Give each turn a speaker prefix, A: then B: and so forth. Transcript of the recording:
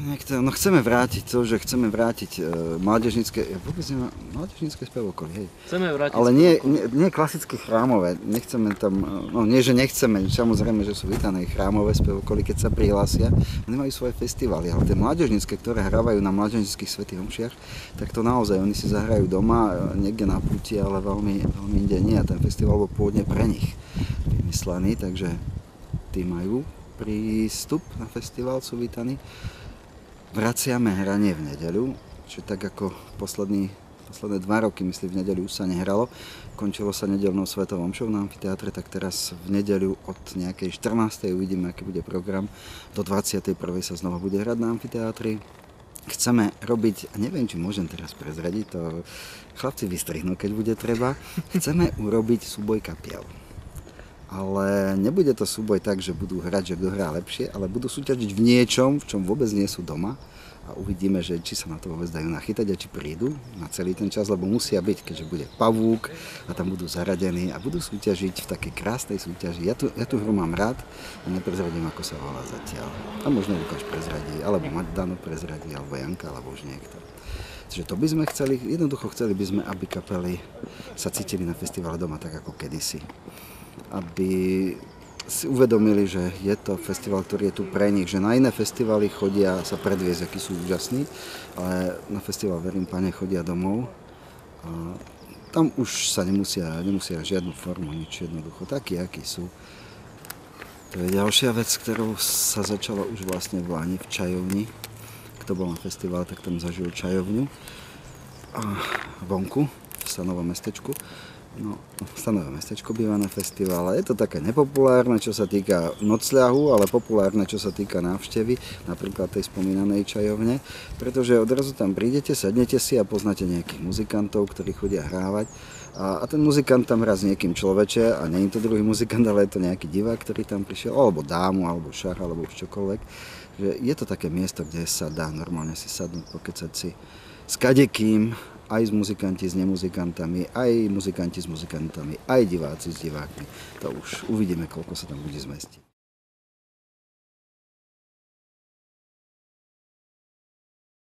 A: No chceme vrátiť to, že chceme vrátiť mládežnícke, mládežnícke spevokoly, hej.
B: Chceme vrátiť
A: ale nie klasické chrámové, nechceme tam, no nie, že nechceme, samozrejme, že sú vítané chrámové spevokoly, keď sa prihlásia, oni majú svoje festivály, ale tie mládežnícke, ktoré hrávajú na mládežníckych svätých omšiach, tak to naozaj, oni si zahrajú doma, niekde na púti, ale veľmi inde nie, a ten festival bol pôvodne pre nich vymyslený, takže tí majú prístup na festival, sú vítaní. Vraciame hranie v nedeľu, čiže tak ako posledné 2 roky, myslím, v nedeľu už sa nehralo. Končilo sa nedeľnou svetovou omšou na amfiteátre, tak teraz v nedeľu od nejakej 14. uvidíme, aký bude program. Do 21. sa znova bude hrať na amfiteátri. Chceme robiť, a neviem, či môžem teraz prezradiť, to chlapci vystrihnú, keď bude treba, chceme urobiť súboj kapiel. Ale nebude to súboj tak, že budú hrať, že kto hrá lepšie, ale budú súťažiť v niečom, v čom vôbec nie sú doma. A uvidíme, že či sa na to vôbec dajú nachytať a či prídu na celý ten čas, lebo musia byť, keďže bude pavúk a tam budú zaradení a budú súťažiť v takej krásnej súťaži. Ja tú hru mám rád a neprezradím, ako sa volá zatiaľ. A možno Lukáš prezradí, alebo Dano prezradí, alebo Janka, alebo už niekto. Takže to by sme chceli, jednoducho chceli by sme, aby kapely sa cítili na festivale doma tak ako kedysi. Aby si uvedomili, že je to festival, ktorý je tu pre nich, že na iné festivaly chodia sa predviesť, akí sú úžasní, ale na festival Verím Pane chodia domov a tam už sa nemusia žiadnu formu, nič, jednoducho takí, akí sú. To je ďalšia vec, ktorou sa začala už vlastne v Lani, v Čajovni. Kto bol na festival, tak tam zažil Čajovňu a vonku v Stanovom mestečku. No, Stanové mestečko býva na festivale. Je to také nepopulárne, čo sa týka nocľahu, ale populárne, čo sa týka návštevy, napríklad tej spomínanej Čajovne, pretože odrazu tam prídete, sadnete si a poznáte nejakých muzikantov, ktorí chodia hrávať. A ten muzikant tam hrá s niekým človeče a nie je to druhý muzikant, ale je to nejaký divák, ktorý tam prišiel, alebo dámu, alebo šach, alebo už čokoľvek. Že je to také miesto, kde sa dá normálne si sadnúť, pokecať si s kadekým, aj muzikanti s nemuzikantami, aj muzikanti s muzikantami, aj diváci s divákmi. To už uvidíme, koľko sa tam bude zmestiť.